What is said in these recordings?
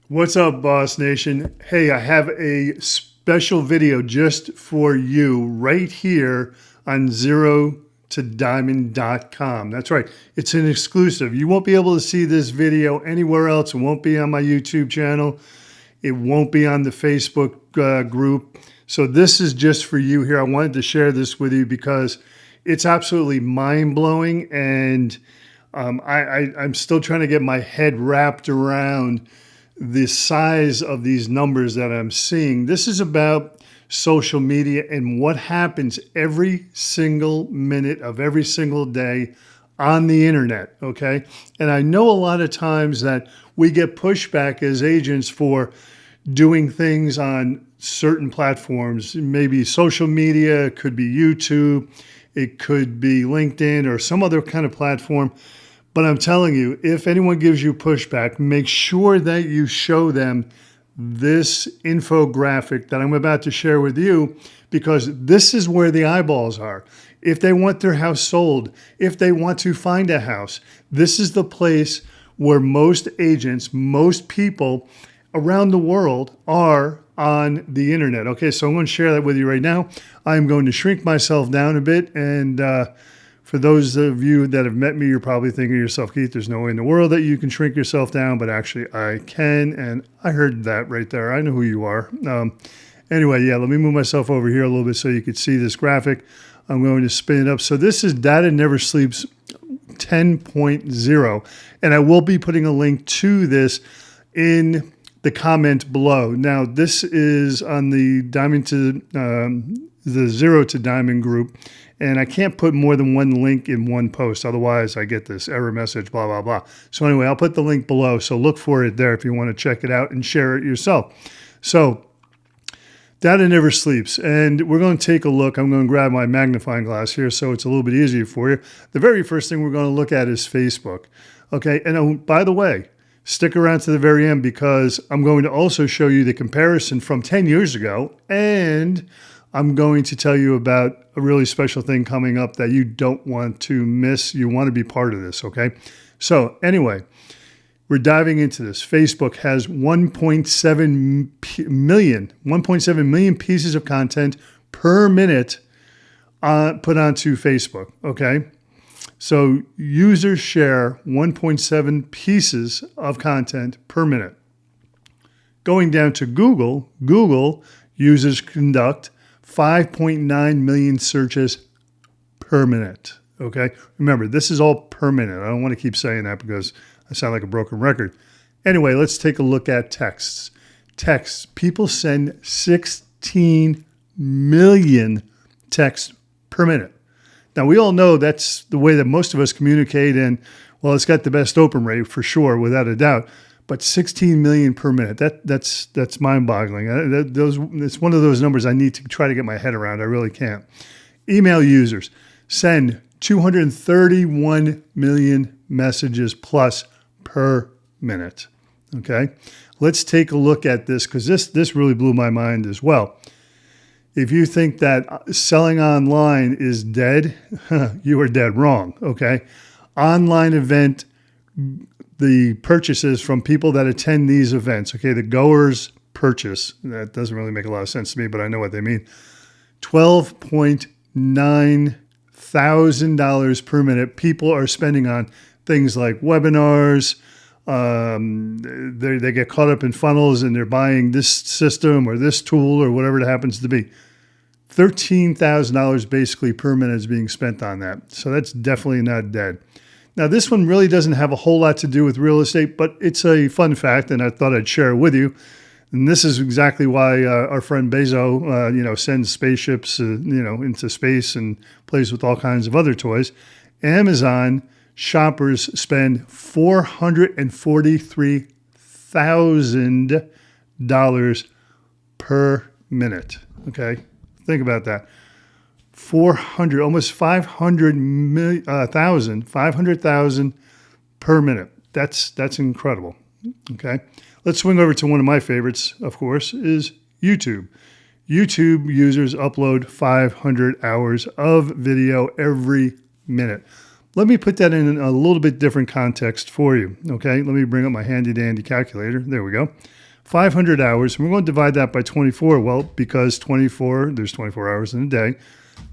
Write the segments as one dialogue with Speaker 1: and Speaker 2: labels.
Speaker 1: What's up, Boss Nation? Hey, I have a special video just for you right here on zero-to-diamond.com. That's right, it's an exclusive. You won't be able to see this video anywhere else. It won't be on my YouTube channel. It won't be on the Facebook group. So this is just for you here. I wanted to share this with you because it's absolutely mind-blowing, and I'm still trying to get my head wrapped around the size of these numbers that I'm seeing. This is about social media and what happens every single minute of every single day on the internet, okay? And I know a lot of times that we get pushback as agents for doing things on certain platforms, maybe social media, it could be YouTube, it could be LinkedIn or some other kind of platform. But I'm telling you, if anyone gives you pushback, make sure that you show them this infographic that I'm about to share with you, because this is where the eyeballs are. If they want their house sold, if they want to find a house, this is the place where most agents, most people around the world are on the internet. Okay, so I'm going to share that with you right now. I'm going to shrink myself down a bit, and for those of you that have met me, you're probably thinking to yourself, Keith, there's no way in the world that you can shrink yourself down, but actually I can, and I heard that right there. I know who you are. Anyway, yeah, let me move myself over here a little bit so you can see this graphic. I'm going to spin it up. So this is Data Never Sleeps 10.0, and I will be putting a link to this in the comment below. Now, this is on the the Zero to Diamond group, and I can't put more than one link in one post. Otherwise, I get this error message, blah, blah, blah. So anyway, I'll put the link below. So look for it there if you want to check it out and share it yourself. So Data Never Sleeps. And we're going to take a look. I'm going to grab my magnifying glass here so it's a little bit easier for you. The very first thing we're going to look at is Facebook. Okay. And by the way, stick around to the very end, because I'm going to also show you the comparison from 10 years ago, and I'm going to tell you about a really special thing coming up that you don't want to miss. You want to be part of this, okay? So anyway, we're diving into this. Facebook has 1.7 million pieces of content per minute put onto Facebook, okay? So users share 1.7 pieces of content per minute. Going down to Google, users conduct 5.9 million searches per minute, okay? Remember, this is all per minute. I don't want to keep saying that because I sound like a broken record. Anyway, let's take a look at texts. Texts. People send 16 million texts per minute. Now, we all know that's the way that most of us communicate, and, well, it's got the best open rate for sure, without a doubt. But 16 million per minute, that's mind-boggling. It's one of those numbers I need to try to get my head around. I really can't. Email users send 231 million messages plus per minute. Okay, let's take a look at this, because this really blew my mind as well. If you think that selling online is dead, you are dead wrong. Okay, online event, the purchases from people that attend these events, okay, the goers purchase, that doesn't really make a lot of sense to me, but I know what they mean. $12.9 thousand per minute people are spending on things like webinars. They get caught up in funnels and they're buying this system or this tool or whatever it happens to be. $13,000 basically per minute is being spent on that. So that's definitely not dead. Now, this one really doesn't have a whole lot to do with real estate, but it's a fun fact, and I thought I'd share it with you. And this is exactly why our friend Bezos, sends spaceships, into space and plays with all kinds of other toys. Amazon shoppers spend $443,000 per minute. Okay, think about that. 400, almost 500,000 per minute. That's incredible. Okay, let's swing over to one of my favorites, of course, is YouTube. YouTube users upload 500 hours of video every minute. Let me put that in a little bit different context for you. Okay, let me bring up my handy dandy calculator. There we go. 500 hours. We're going to divide that by 24. Well, because there's 24 hours in a day.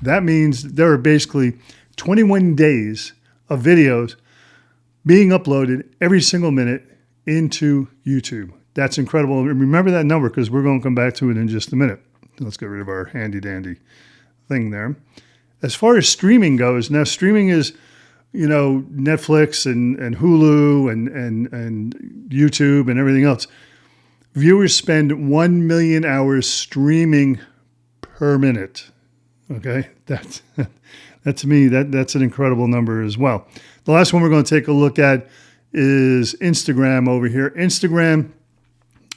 Speaker 1: That means there are basically 21 days of videos being uploaded every single minute into YouTube. That's incredible. And remember that number because we're going to come back to it in just a minute. Let's get rid of our handy dandy thing there. As far as streaming goes, now streaming is, Netflix and Hulu and YouTube and everything else. Viewers spend 1 million hours streaming per minute. Okay, that's to me, that's an incredible number as well. The last one we're going to take a look at is Instagram over here. Instagram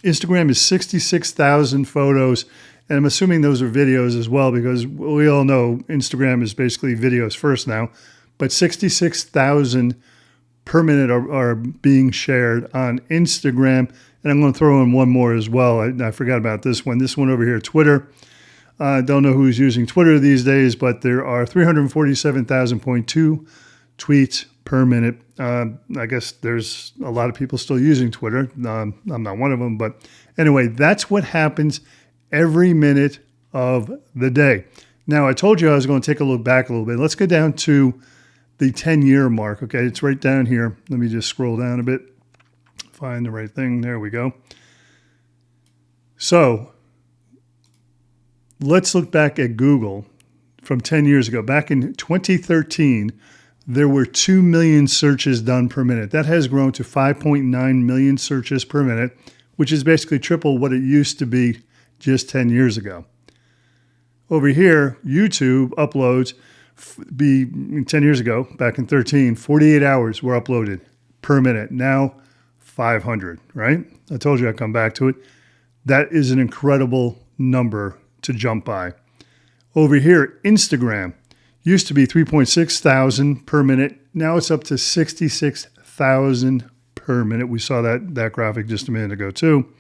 Speaker 1: is 66,000 photos, and I'm assuming those are videos as well because we all know Instagram is basically videos first now, but 66,000 per minute are being shared on Instagram, and I'm going to throw in one more as well. I forgot about this one. This one over here, Twitter. I don't know who's using Twitter these days, but there are 347,000.2 tweets per minute. I guess there's a lot of people still using Twitter. I'm not one of them, but anyway, that's what happens every minute of the day. Now, I told you I was going to take a look back a little bit. Let's go down to the 10-year mark. Okay, it's right down here. Let me just scroll down a bit, find the right thing. There we go. So let's look back at Google from 10 years ago. Back in 2013, there were 2 million searches done per minute. That has grown to 5.9 million searches per minute, which is basically triple what it used to be just 10 years ago. Over here, YouTube uploads, 10 years ago, back in 13, 48 hours were uploaded per minute. Now, 500, right? I told you I'd come back to it. That is an incredible number to jump by. Over here, Instagram used to be 3.6 thousand per minute. Now it's up to 66,000 per minute. We saw that graphic just a minute ago too.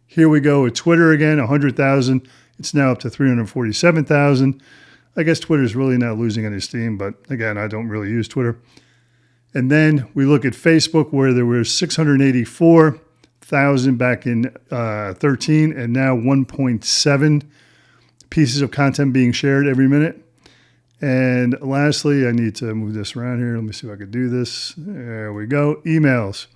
Speaker 1: Here we go with Twitter again, 100,000. It's now up to 347,000. I guess Twitter's really not losing any steam, but again, I don't really use Twitter. And then we look at Facebook where there were 684,000 back in 13 and now 1.7 pieces of content being shared every minute. And lastly, I need to move this around here. Let me see if I can do this. There we go. Emails.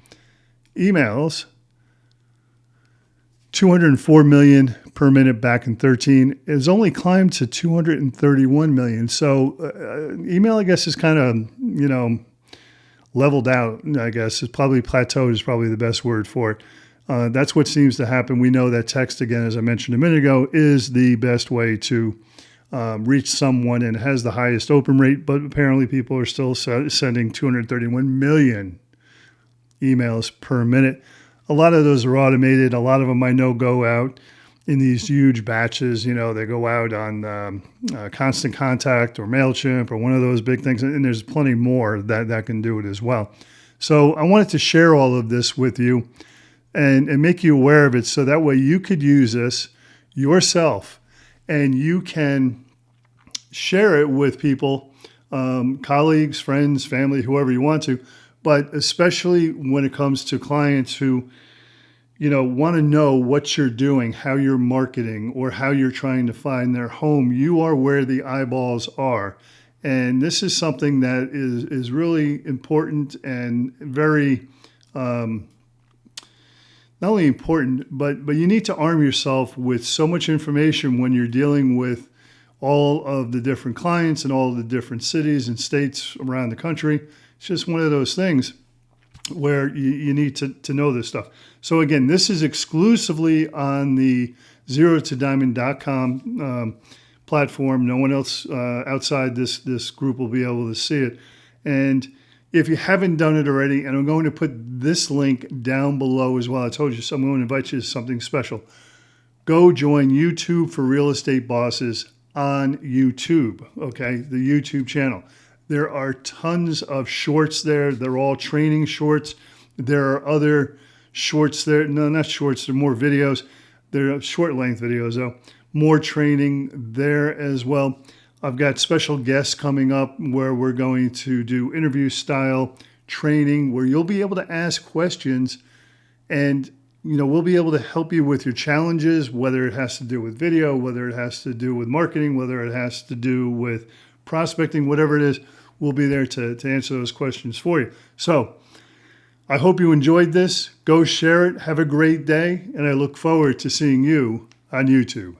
Speaker 1: 204 million per minute back in 13. It's only climbed to 231 million. So email, I guess, is kind of, leveled out, I guess. It's probably plateaued is probably the best word for it. That's what seems to happen. We know that text, again, as I mentioned a minute ago, is the best way to reach someone and has the highest open rate, but apparently people are still sending 231 million emails per minute. A lot of those are automated. A lot of them I know go out in these huge batches. They go out on Constant Contact or MailChimp or one of those big things, and there's plenty more that can do it as well. So I wanted to share all of this with you and make you aware of it so that way you could use this yourself and you can share it with people, colleagues, friends, family, whoever you want to, but especially when it comes to clients who, want to know what you're doing, how you're marketing, or how you're trying to find their home. You are where the eyeballs are. And this is something that is really important and very, not only important, but you need to arm yourself with so much information when you're dealing with all of the different clients and all of the different cities and states around the country. It's just one of those things where you need to know this stuff. So again, this is exclusively on the ZeroToDiamond.com platform. No one else outside this group will be able to see it. And if you haven't done it already, and I'm going to put this link down below as well. I told you, so I'm going to invite you to something special. Go join YouTube for Real Estate Bosses on YouTube, okay? The YouTube channel. There are tons of shorts there. They're all training shorts. There are other shorts there. No, not shorts. They're more videos. They're short length videos, though. More training there as well. I've got special guests coming up where we're going to do interview style training where you'll be able to ask questions and we'll be able to help you with your challenges, whether it has to do with video, whether it has to do with marketing, whether it has to do with prospecting, whatever it is, we'll be there to answer those questions for you. So I hope you enjoyed this. Go share it. Have a great day. And I look forward to seeing you on YouTube.